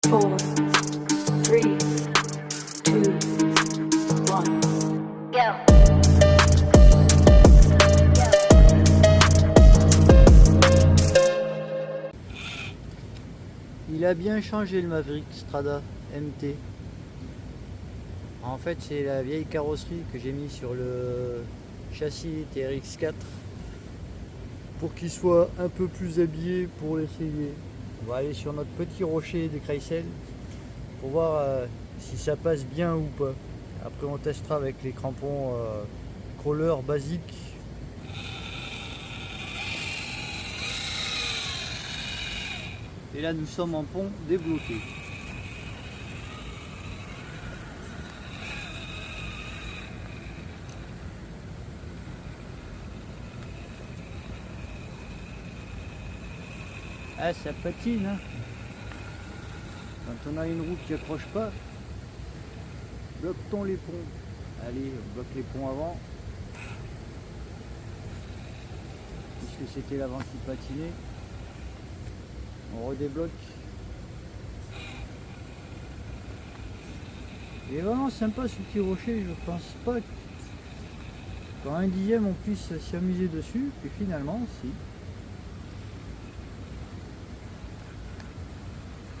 4, 3, 2, 1. Go. Il a bien changé le Maverick Strada MT. En fait, c'est la vieille carrosserie que j'ai mis sur le châssis TRX4 pour qu'il soit un peu plus habillé pour l'essayer. On va aller sur notre petit rocher des Kreisel pour voir si ça passe bien ou pas. Après, on testera avec les crampons crawler basiques. Et là, nous sommes en pont débloqué. Ah, ça patine, hein. Quand on a une roue qui accroche pas, bloque-t-on les ponts. Allez, on bloque les ponts avant. Puisque c'était l'avant qui patinait. On redébloque. Il est vraiment sympa ce petit rocher, je pense pas qu'en un dixième on puisse s'y amuser dessus, puis finalement si.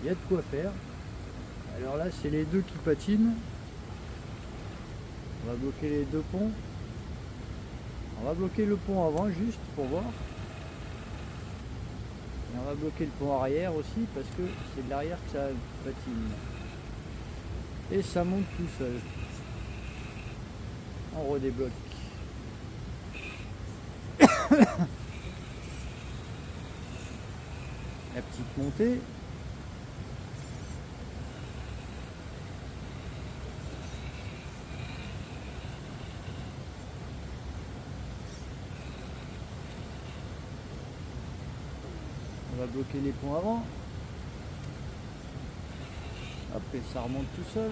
Il y a de quoi faire. Alors là c'est les deux qui patinent. On va bloquer les deux ponts. On va bloquer le pont avant juste pour voir. Et on va bloquer le pont arrière aussi parce que c'est de l'arrière que ça patine. Et ça monte tout seul. On redébloque. La petite montée. On va bloquer les ponts avant. Après ça remonte tout seul.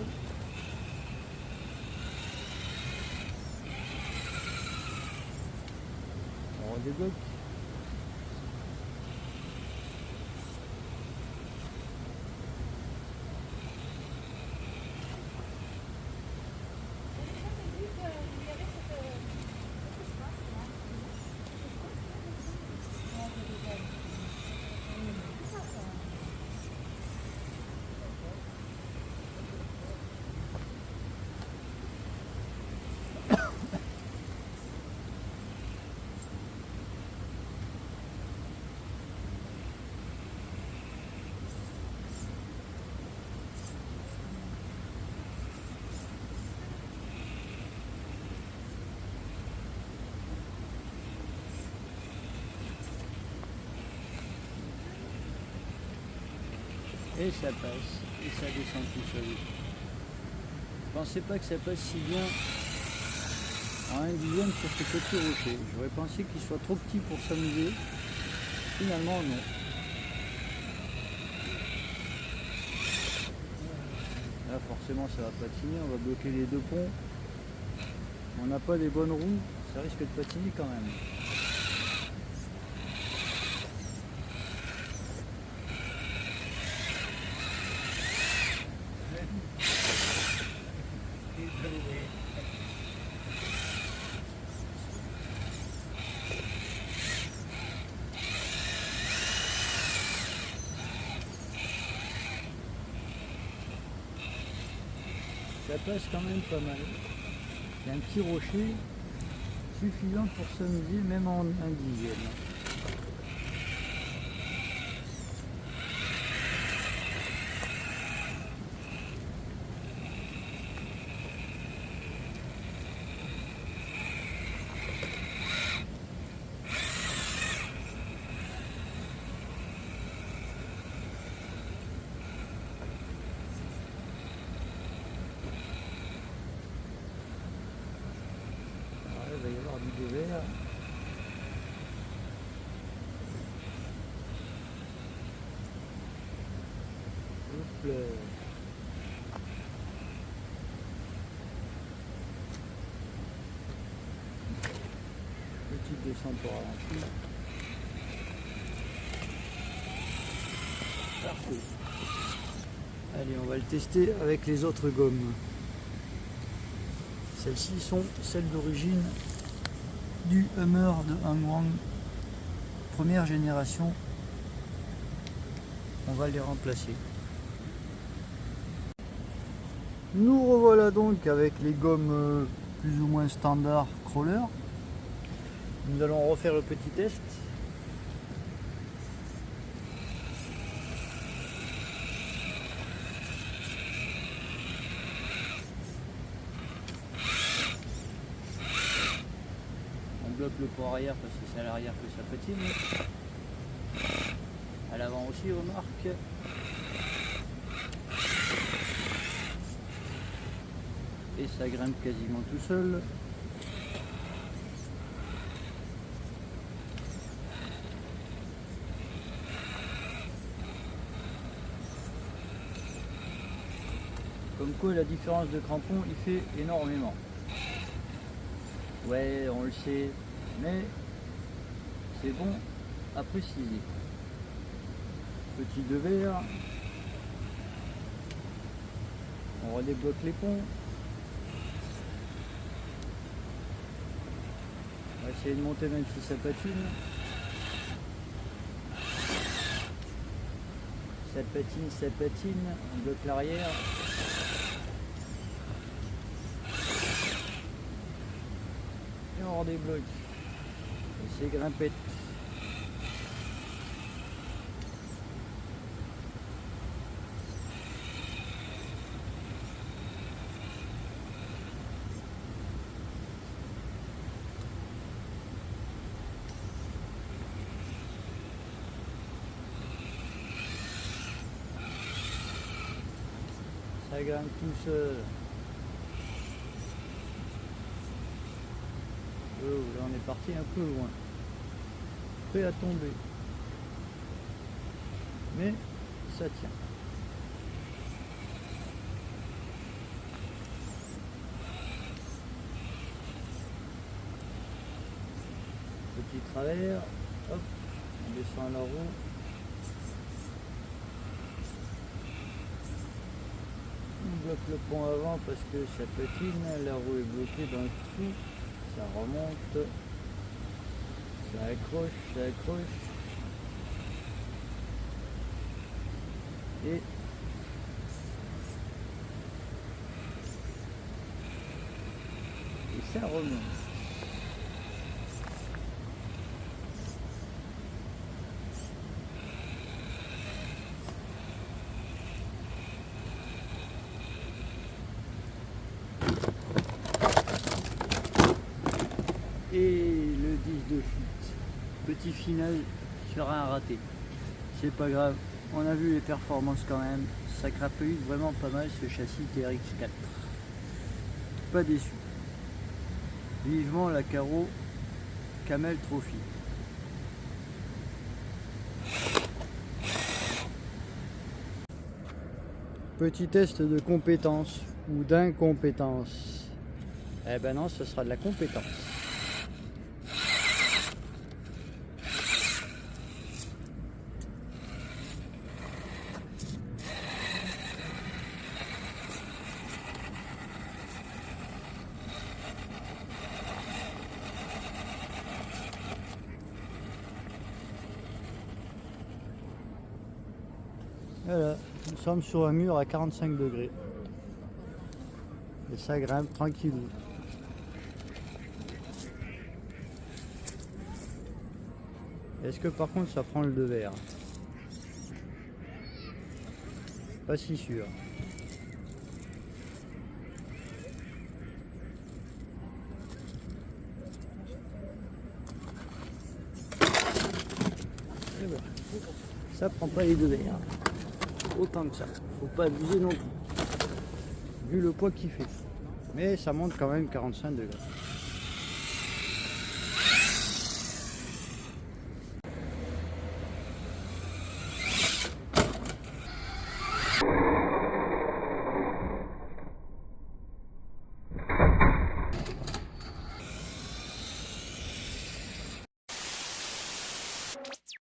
On redébloque. Et ça passe, et ça descend tout seul. Je pensais pas que ça passe si bien en un dixième sur ce petit rocher. J'aurais pensé qu'il soit trop petit pour s'amuser. Finalement non. Là forcément ça va patiner, on va bloquer les deux ponts. On n'a pas des bonnes roues, ça risque de patiner quand même. Ça passe quand même pas mal. C'est un petit rocher suffisant pour s'amuser même en un dixième. Il va y avoir du dévers. Hop là. Petite descente pour ralentir. Parfait. Allez, on va le tester avec les autres gommes. Celles-ci sont celles d'origine du Hummer de Hangwang, première génération. On va les remplacer. Nous revoilà donc avec les gommes plus ou moins standard crawler. Nous allons refaire le petit test. On bloque le port arrière parce que c'est à l'arrière que ça patine. À l'avant aussi, remarque. Et ça grimpe quasiment tout seul. Comme quoi la différence de crampon il fait énormément. Ouais, on le sait, mais c'est bon à préciser. Petit de verre. On redébloque les ponts. On va essayer de monter même si ça patine. Ça patine. On bloque l'arrière. Et on redébloque. Et c'est grimpette. Ça grimpe tout seul. Oh, là on est parti un peu loin. Prêt à tomber. Mais ça tient. Petit travers. Hop, on descend la roue. On bloque le pont avant parce que ça patine, la roue est bloquée dans le trou, ça remonte, ça accroche, et ça remonte. Et le 10 de chute. Petit final sur un raté. C'est pas grave. On a vu les performances quand même. Ça crapule vraiment pas mal ce châssis TRX4. Pas déçu. Vivement la Caro Camel Trophy. Petit test de compétence ou d'incompétence. Eh ben non, ce sera de la compétence. Voilà, nous sommes sur un mur à 45 degrés. Et ça grimpe tranquillou. Est-ce que par contre ça prend le devers? Pas si sûr. Et voilà. Ça prend pas les devers. Autant que ça. Faut pas abuser non plus. Vu le poids qu'il fait. Mais ça monte quand même 45 degrés.